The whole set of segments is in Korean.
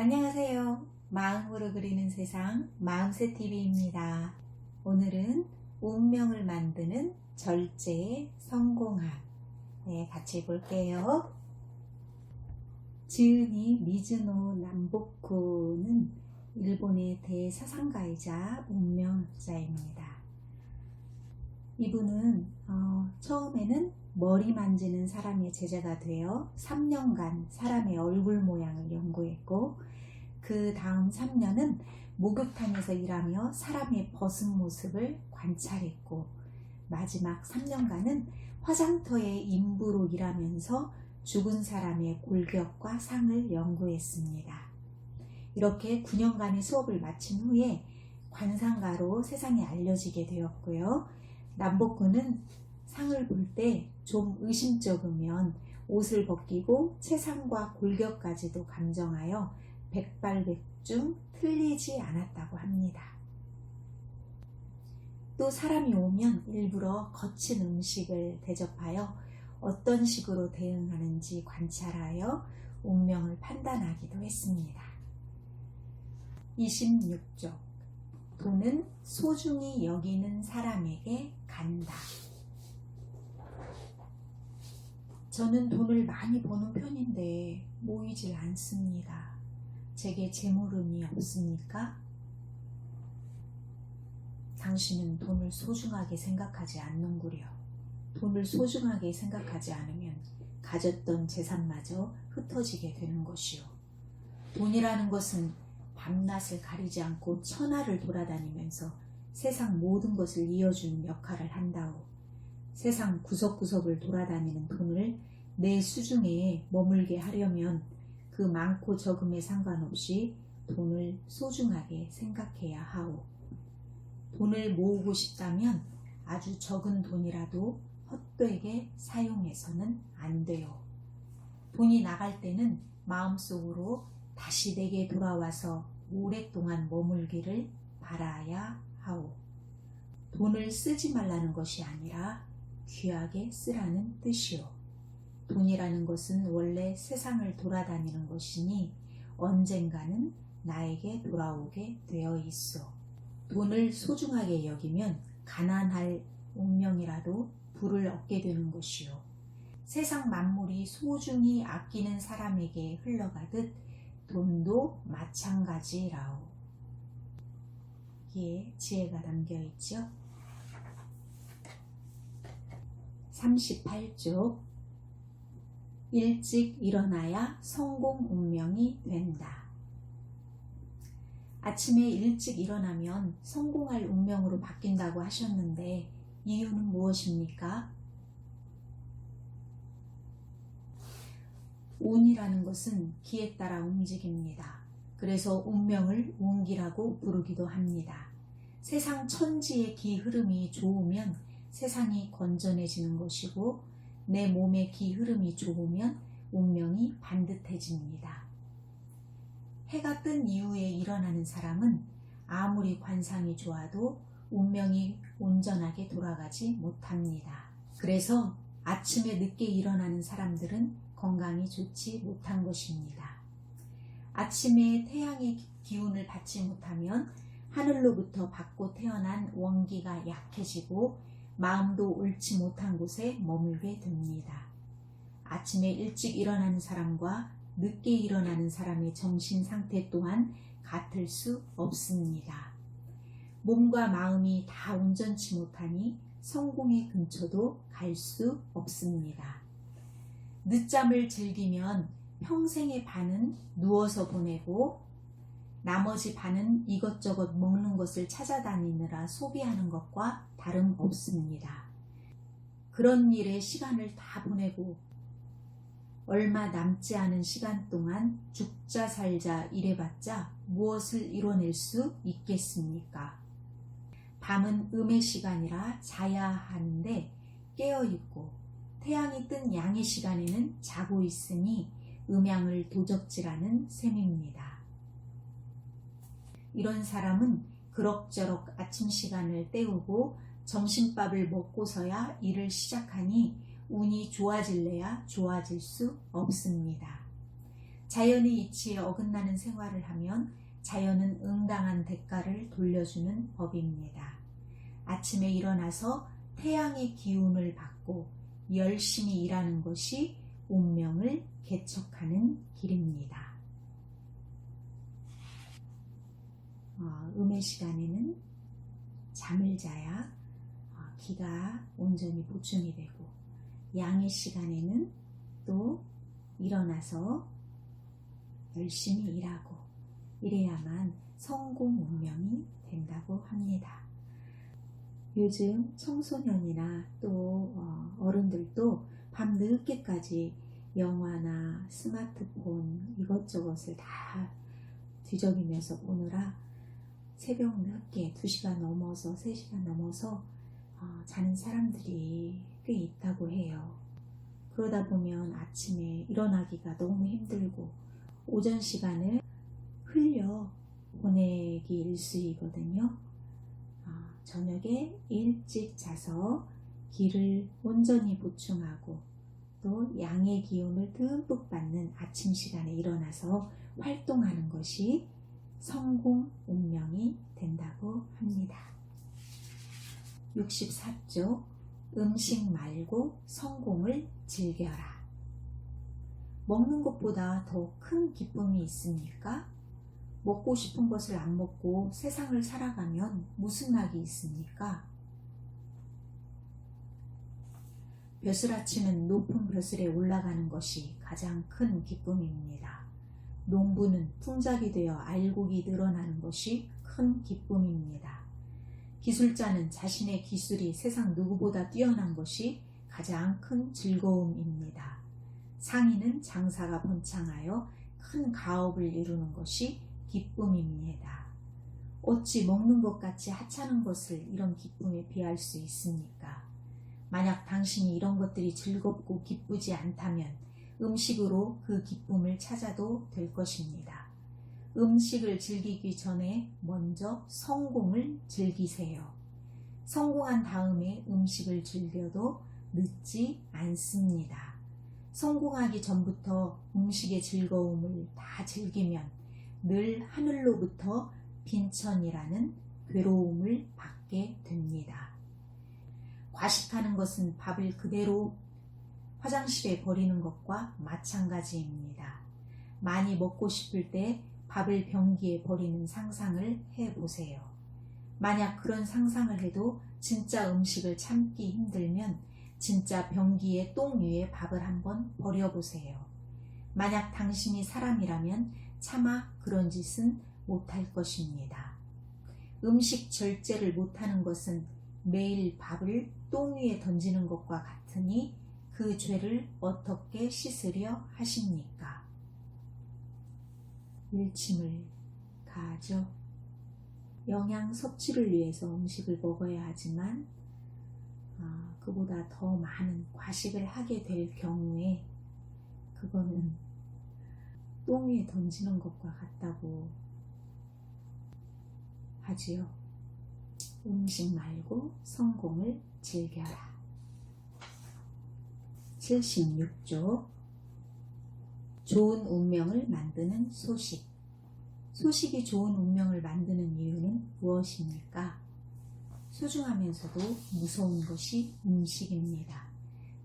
안녕하세요. 마음으로 그리는 세상 마음새TV입니다. 오늘은 운명을 만드는 절제의 성공학 같이 볼게요. 지은이 미즈노 남보쿠는 일본의 대사상가이자 운명학자입니다. 이분은 처음에는 머리 만지는 사람의 제자가 되어 3년간 사람의 얼굴 모양을 연구했고, 그 다음 3년은 목욕탕에서 일하며 사람의 벗은 모습을 관찰했고, 마지막 3년간은 화장터의 인부로 일하면서 죽은 사람의 골격과 상을 연구했습니다. 이렇게 9년간의 수업을 마친 후에 관상가로 세상에 알려지게 되었고요. 남보쿠는 상을 볼 때 좀 의심쩍으면 옷을 벗기고 체상과 골격까지도 감정하여 백발백중 틀리지 않았다고 합니다. 또 사람이 오면 일부러 거친 음식을 대접하여 어떤 식으로 대응하는지 관찰하여 운명을 판단하기도 했습니다. 26쪽. 돈은 소중히 여기는 사람에게 간다. 저는 돈을 많이 버는 편인데 모이질 않습니다. 제게 재물운이 없습니까? 당신은 돈을 소중하게 생각하지 않는구려. 돈을 소중하게 생각하지 않으면 가졌던 재산마저 흩어지게 되는 것이요. 돈이라는 것은 밤낮을 가리지 않고 천하를 돌아다니면서 세상 모든 것을 이어주는 역할을 한다오. 세상 구석구석을 돌아다니는 돈을 내 수중에 머물게 하려면 그 많고 적음에 상관없이 돈을 소중하게 생각해야 하오. 돈을 모으고 싶다면 아주 적은 돈이라도 헛되게 사용해서는 안 돼요. 돈이 나갈 때는 마음속으로 다시 내게 돌아와서 오랫동안 머물기를 바라야 하오. 돈을 쓰지 말라는 것이 아니라 귀하게 쓰라는 뜻이오. 돈이라는 것은 원래 세상을 돌아다니는 것이니 언젠가는 나에게 돌아오게 되어 있어. 돈을 소중하게 여기면 가난할 운명이라도 부를 얻게 되는 것이요. 세상 만물이 소중히 아끼는 사람에게 흘러가듯 돈도 마찬가지라오. 예, 지혜가 담겨 있죠. 38쪽. 일찍 일어나야 성공 운명이 된다. 아침에 일찍 일어나면 성공할 운명으로 바뀐다고 하셨는데 이유는 무엇입니까? 운이라는 것은 기에 따라 움직입니다. 그래서 운명을 운기라고 부르기도 합니다. 세상 천지의 기 흐름이 좋으면 세상이 건전해지는 것이고, 내 몸의 기 흐름이 좋으면 운명이 반듯해집니다. 해가 뜬 이후에 일어나는 사람은 아무리 관상이 좋아도 운명이 온전하게 돌아가지 못합니다. 그래서 아침에 늦게 일어나는 사람들은 건강이 좋지 못한 것입니다. 아침에 태양의 기운을 받지 못하면 하늘로부터 받고 태어난 원기가 약해지고 마음도 옳지 못한 곳에 머물게 됩니다. 아침에 일찍 일어나는 사람과 늦게 일어나는 사람의 정신 상태 또한 같을 수 없습니다. 몸과 마음이 다 온전치 못하니 성공의 근처도 갈 수 없습니다. 늦잠을 즐기면 평생의 반은 누워서 보내고 나머지 반은 이것저것 먹는 것을 찾아다니느라 소비하는 것과 다름없습니다. 그런 일에 시간을 다 보내고 얼마 남지 않은 시간 동안 죽자 살자 일해봤자 무엇을 이뤄낼 수 있겠습니까? 밤은 음의 시간이라 자야 하는데 깨어있고, 태양이 뜬 양의 시간에는 자고 있으니 음양을 도적질하는 셈입니다. 이런 사람은 그럭저럭 아침 시간을 때우고 점심밥을 먹고서야 일을 시작하니 운이 좋아질래야 좋아질 수 없습니다. 자연의 이치에 어긋나는 생활을 하면 자연은 응당한 대가를 돌려주는 법입니다. 아침에 일어나서 태양의 기운을 받고 열심히 일하는 것이 운명을 개척하는 길입니다. 음의 시간에는 잠을 자야 기가 온전히 보충이 되고, 양의 시간에는 또 일어나서 열심히 일하고, 이래야만 성공 운명이 된다고 합니다. 요즘 청소년이나 또 어른들도 밤 늦게까지 영화나 스마트폰 이것저것을 다 뒤적이면서 보느라 새벽 늦게 2시간 넘어서 3시간 넘어서 자는 사람들이 꽤 있다고 해요. 그러다 보면 아침에 일어나기가 너무 힘들고 오전 시간을 흘려 보내기 일쑤이거든요. 저녁에 일찍 자서 기를 온전히 보충하고 또 양의 기운을 듬뿍 받는 아침 시간에 일어나서 활동하는 것이 성공 운명이 된다고 합니다. 64조 음식 말고 성공을 즐겨라. 먹는 것보다 더 큰 기쁨이 있습니까? 먹고 싶은 것을 안 먹고 세상을 살아가면 무슨 낙이 있습니까? 벼슬아치는 높은 벼슬에 올라가는 것이 가장 큰 기쁨입니다. 농부는 풍작이 되어 알곡이 늘어나는 것이 큰 기쁨입니다. 기술자는 자신의 기술이 세상 누구보다 뛰어난 것이 가장 큰 즐거움입니다. 상인은 장사가 번창하여 큰 가업을 이루는 것이 기쁨입니다. 어찌 먹는 것 같이 하찮은 것을 이런 기쁨에 비할 수 있습니까? 만약 당신이 이런 것들이 즐겁고 기쁘지 않다면 음식으로 그 기쁨을 찾아도 될 것입니다. 음식을 즐기기 전에 먼저 성공을 즐기세요. 성공한 다음에 음식을 즐겨도 늦지 않습니다. 성공하기 전부터 음식의 즐거움을 다 즐기면 늘 하늘로부터 빈천이라는 괴로움을 받게 됩니다. 과식하는 것은 밥을 그대로 화장실에 버리는 것과 마찬가지입니다. 많이 먹고 싶을 때 밥을 변기에 버리는 상상을 해보세요. 만약 그런 상상을 해도 진짜 음식을 참기 힘들면 진짜 변기에 똥 위에 밥을 한번 버려보세요. 만약 당신이 사람이라면 차마 그런 짓은 못할 것입니다. 음식 절제를 못하는 것은 매일 밥을 똥 위에 던지는 것과 같으니 그 죄를 어떻게 씻으려 하십니까? 일침을 가하죠. 영양 섭취를 위해서 음식을 먹어야 하지만 그보다 더 많은 과식을 하게 될 경우에 그거는 똥 위에 던지는 것과 같다고 하지요. 음식 말고 성공을 즐겨라. 76조 좋은 운명을 만드는 소식. 소식이 좋은 운명을 만드는 이유는 무엇입니까? 소중하면서도 무서운 것이 음식입니다.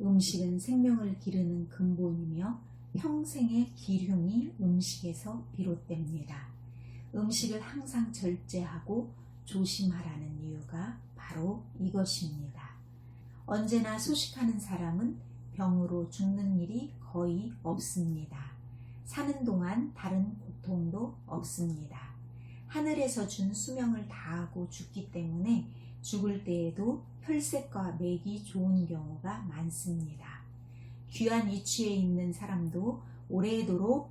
음식은 생명을 기르는 근본이며 평생의 기흉이 음식에서 비롯됩니다. 음식을 항상 절제하고 조심하라는 이유가 바로 이것입니다. 언제나 소식하는 사람은 병으로 죽는 일이 거의 없습니다. 사는 동안 다른 고통도 없습니다. 하늘에서 준 수명을 다하고 죽기 때문에 죽을 때에도 혈색과 맥이 좋은 경우가 많습니다. 귀한 위치에 있는 사람도 오래도록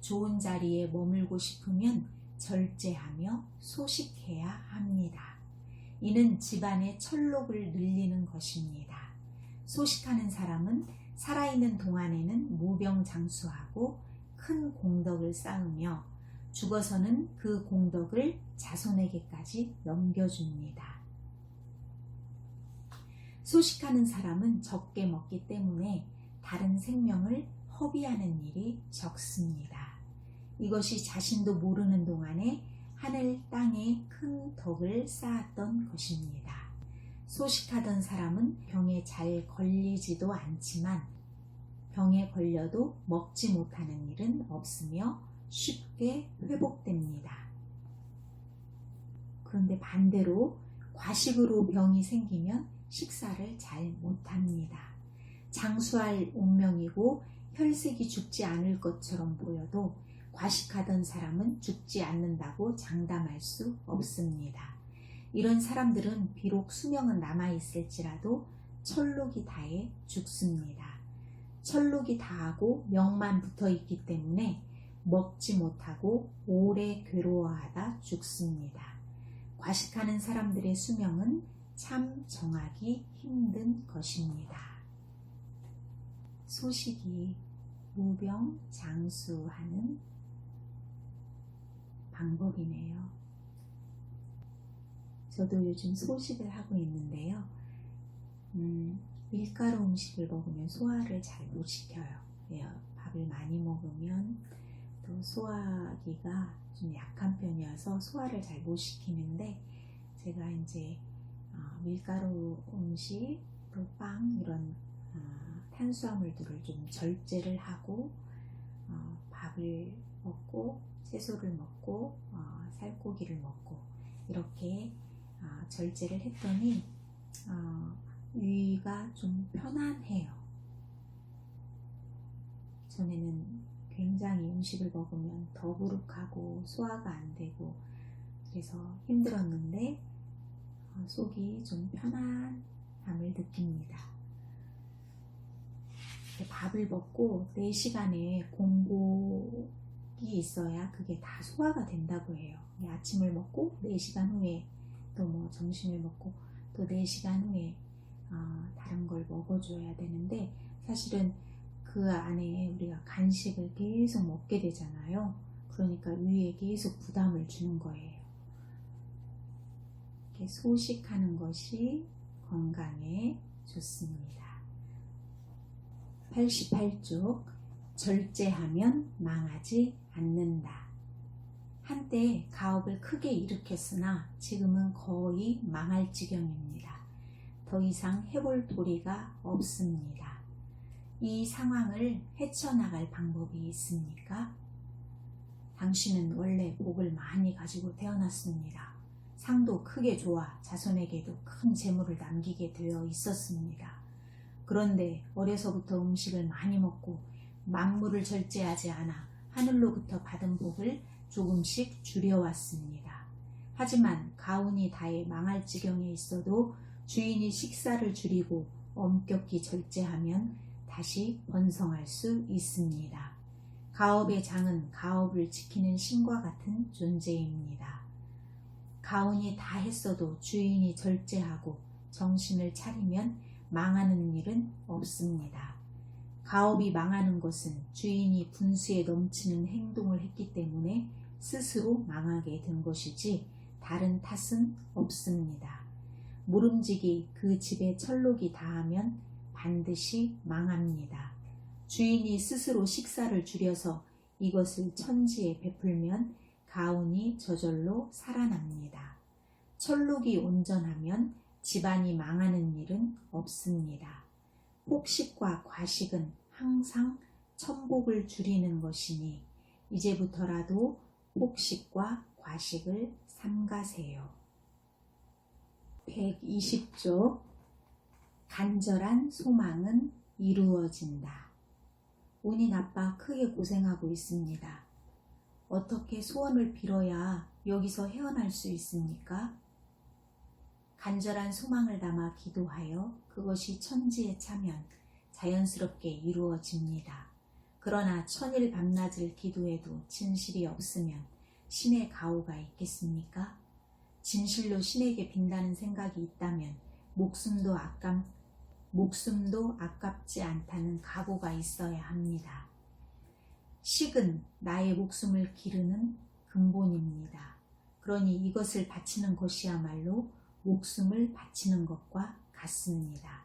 좋은 자리에 머물고 싶으면 절제하며 소식해야 합니다. 이는 집안의 철록을 늘리는 것입니다. 소식하는 사람은 살아있는 동안에는 무병장수하고 큰 공덕을 쌓으며 죽어서는 그 공덕을 자손에게까지 넘겨줍니다. 소식하는 사람은 적게 먹기 때문에 다른 생명을 허비하는 일이 적습니다. 이것이 자신도 모르는 동안에 하늘 땅에 큰 덕을 쌓았던 것입니다. 소식하던 사람은 병에 잘 걸리지도 않지만 병에 걸려도 먹지 못하는 일은 없으며 쉽게 회복됩니다. 그런데 반대로 과식으로 병이 생기면 식사를 잘 못합니다. 장수할 운명이고 혈색이 죽지 않을 것처럼 보여도 과식하던 사람은 죽지 않는다고 장담할 수 없습니다. 이런 사람들은 비록 수명은 남아있을지라도 철록이 다해 죽습니다. 철록이 다하고 명만 붙어있기 때문에 먹지 못하고 오래 괴로워하다 죽습니다. 과식하는 사람들의 수명은 참 정하기 힘든 것입니다. 소식이 무병장수하는 방법이네요. 저도 요즘 소식을 하고 있는데요. 밀가루 음식을 먹으면 소화를 잘 못 시켜요. 밥을 많이 먹으면 또 소화기가 좀 약한 편이어서 소화를 잘 못 시키는데, 제가 이제 밀가루 음식, 또 빵, 이런 탄수화물들을 좀 절제를 하고 밥을 먹고 채소를 먹고 살코기를 먹고 이렇게 절제를 했더니 위가 좀 편안해요. 전에는 굉장히 음식을 먹으면 더부룩하고 소화가 안 되고 그래서 힘들었는데 속이 좀 편안함을 느낍니다. 밥을 먹고 4시간의 공복이 있어야 그게 다 소화가 된다고 해요. 아침을 먹고 4시간 후에 또 뭐 점심을 먹고 또 4시간 후에 다른 걸 먹어줘야 되는데, 사실은 그 안에 우리가 간식을 계속 먹게 되잖아요. 그러니까 위에 계속 부담을 주는 거예요. 이렇게 소식하는 것이 건강에 좋습니다. 88쪽, 절제하면 망하지 않는다. 한때 가업을 크게 일으켰으나 지금은 거의 망할 지경입니다. 더 이상 해볼 도리가 없습니다. 이 상황을 헤쳐나갈 방법이 있습니까? 당신은 원래 복을 많이 가지고 태어났습니다. 상도 크게 좋아 자손에게도 큰 재물을 남기게 되어 있었습니다. 그런데 어려서부터 음식을 많이 먹고 만물을 절제하지 않아 하늘로부터 받은 복을 조금씩 줄여왔습니다. 하지만 가운이 다해 망할 지경에 있어도 주인이 식사를 줄이고 엄격히 절제하면 다시 번성할 수 있습니다. 가업의 장은 가업을 지키는 신과 같은 존재입니다. 가운이 다 했어도 주인이 절제하고 정신을 차리면 망하는 일은 없습니다. 가업이 망하는 것은 주인이 분수에 넘치는 행동을 했기 때문에 스스로 망하게 된 것이지 다른 탓은 없습니다. 모름지기 그 집에 철록이 닿으면 반드시 망합니다. 주인이 스스로 식사를 줄여서 이것을 천지에 베풀면 가운이 저절로 살아납니다. 철록이 온전하면 집안이 망하는 일은 없습니다. 폭식과 과식은 항상 천복을 줄이는 것이니 이제부터라도 폭식과 과식을 삼가세요. 120쪽, 간절한 소망은 이루어진다. 운이 나빠 크게 고생하고 있습니다. 어떻게 소원을 빌어야 여기서 헤어날 수 있습니까? 간절한 소망을 담아 기도하여 그것이 천지에 차면 자연스럽게 이루어집니다. 그러나 천일 밤낮을 기도해도 진실이 없으면 신의 가호가 있겠습니까? 진실로 신에게 빈다는 생각이 있다면 목숨도 아깝지 않다는 각오가 있어야 합니다. 식은 나의 목숨을 기르는 근본입니다. 그러니 이것을 바치는 것이야말로 목숨을 바치는 것과 같습니다.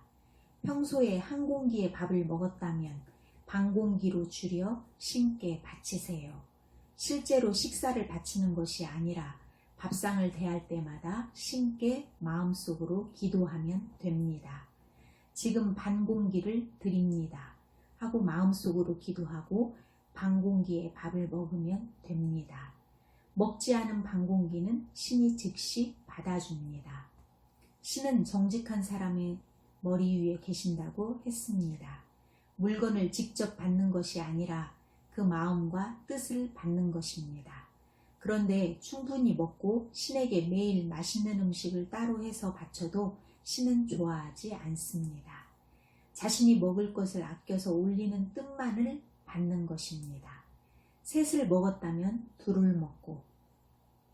평소에 한 공기의 밥을 먹었다면 반 공기로 줄여 신께 바치세요. 실제로 식사를 바치는 것이 아니라 밥상을 대할 때마다 신께 마음속으로 기도하면 됩니다. 지금 반 공기를 드립니다 하고 마음속으로 기도하고 반 공기의 밥을 먹으면 됩니다. 먹지 않은 반 공기는 신이 즉시 받아줍니다. 신은 정직한 사람의 머리 위에 계신다고 했습니다. 물건을 직접 받는 것이 아니라 그 마음과 뜻을 받는 것입니다. 그런데 충분히 먹고 신에게 매일 맛있는 음식을 따로 해서 바쳐도 신은 좋아하지 않습니다. 자신이 먹을 것을 아껴서 올리는 뜻만을 받는 것입니다. 셋을 먹었다면 둘을 먹고,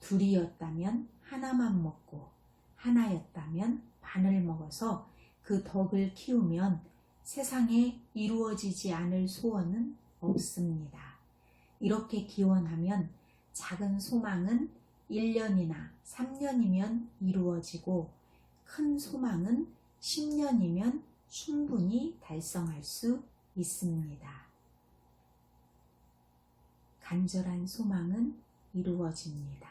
둘이었다면 하나만 먹고, 하나였다면 반을 먹어서 그 덕을 키우면 세상에 이루어지지 않을 소원은 없습니다. 이렇게 기원하면 작은 소망은 1년이나 3년이면 이루어지고 큰 소망은 10년이면 충분히 달성할 수 있습니다. 간절한 소망은 이루어집니다.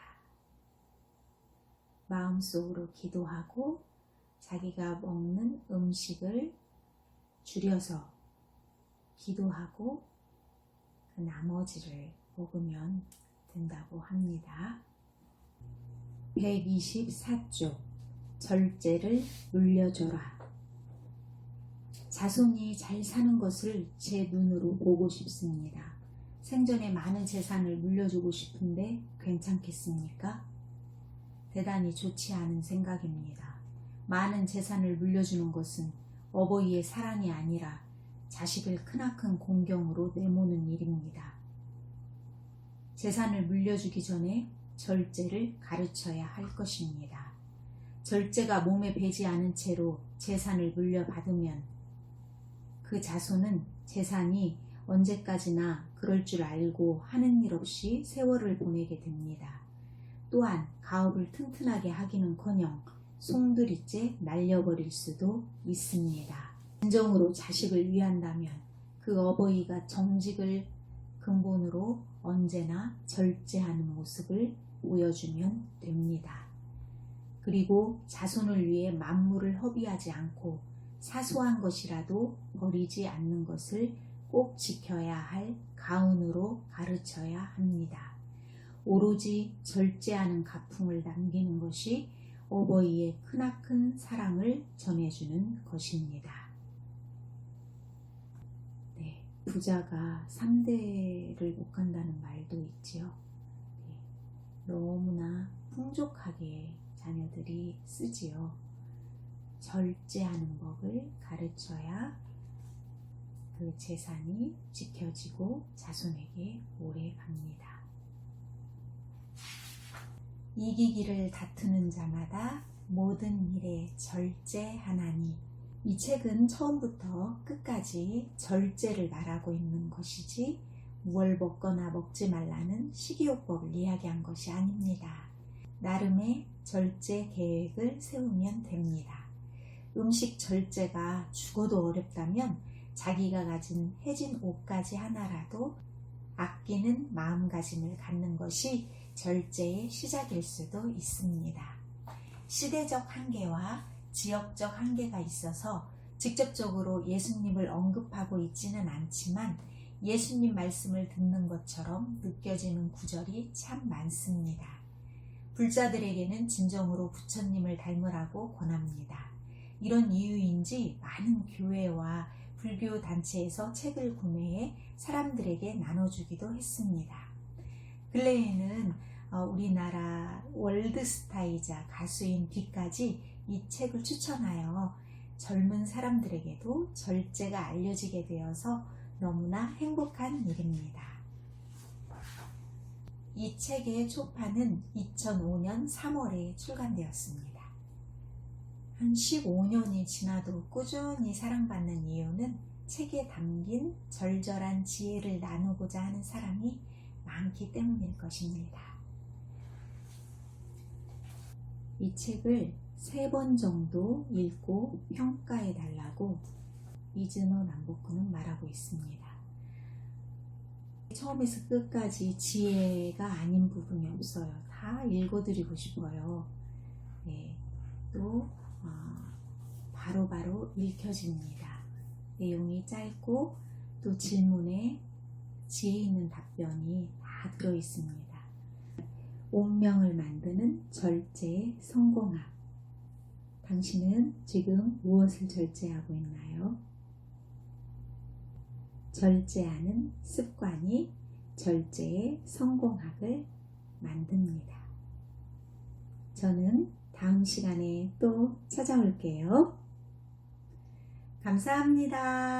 마음속으로 기도하고 자기가 먹는 음식을 줄여서 기도하고 그 나머지를 먹으면 된다고 합니다. 124쪽 절제를 물려줘라. 자손이 잘 사는 것을 제 눈으로 보고 싶습니다. 생전에 많은 재산을 물려주고 싶은데 괜찮겠습니까? 대단히 좋지 않은 생각입니다. 많은 재산을 물려주는 것은 어버이의 사랑이 아니라 자식을 크나큰 공경으로 내모는 일입니다. 재산을 물려주기 전에 절제를 가르쳐야 할 것입니다. 절제가 몸에 배지 않은 채로 재산을 물려받으면 그 자손은 재산이 언제까지나 그럴 줄 알고 하는 일 없이 세월을 보내게 됩니다. 또한 가업을 튼튼하게 하기는커녕 송두리째 날려버릴 수도 있습니다. 진정으로 자식을 위한다면 그 어버이가 정직을 근본으로 언제나 절제하는 모습을 보여주면 됩니다. 그리고 자손을 위해 만물을 허비하지 않고 사소한 것이라도 버리지 않는 것을 꼭 지켜야 할 가훈으로 가르쳐야 합니다. 오로지 절제하는 가풍을 남기는 것이 어버이의 크나큰 사랑을 전해주는 것입니다. 네, 부자가 3대를 못 간다는 말도 있지요. 네, 너무나 풍족하게 자녀들이 쓰지요. 절제하는 법을 가르쳐야 그 재산이 지켜지고 자손에게 오래 갑니다. 이기기를 다투는 자마다 모든 일에 절제하나니. 이 책은 처음부터 끝까지 절제를 말하고 있는 것이지 무얼 먹거나 먹지 말라는 식이요법을 이야기한 것이 아닙니다. 나름의 절제 계획을 세우면 됩니다. 음식 절제가 죽어도 어렵다면 자기가 가진 해진 옷가지 하나라도 아끼는 마음가짐을 갖는 것이 절제의 시작일 수도 있습니다. 시대적 한계와 지역적 한계가 있어서 직접적으로 예수님을 언급하고 있지는 않지만 예수님 말씀을 듣는 것처럼 느껴지는 구절이 참 많습니다. 불자들에게는 진정으로 부처님을 닮으라고 권합니다. 이런 이유인지 많은 교회와 불교 단체에서 책을 구매해 사람들에게 나눠주기도 했습니다. 근래에는 우리나라 월드스타이자 가수인 비까지 이 책을 추천하여 젊은 사람들에게도 절제가 알려지게 되어서 너무나 행복한 일입니다. 이 책의 초판은 2005년 3월에 출간되었습니다. 한 15년이 지나도 꾸준히 사랑받는 이유는 책에 담긴 절절한 지혜를 나누고자 하는 사람이 많기 때문일 것입니다. 이 책을 3번 정도 읽고 평가해 달라고 미즈노 남보쿠는 말하고 있습니다. 처음에서 끝까지 지혜가 아닌 부분이 없어요. 다 읽어드리고 싶어요. 네, 또 바로바로 읽혀집니다. 내용이 짧고 또 질문에 지혜 있는 답변이 다 들어있습니다. 옥명을 만드는 절제 성공학. 당신은 지금 무엇을 절제하고 있나요? 절제하는 습관이 절제의 성공학을 만듭니다. 저는 다음 시간에 또 찾아올게요. 감사합니다.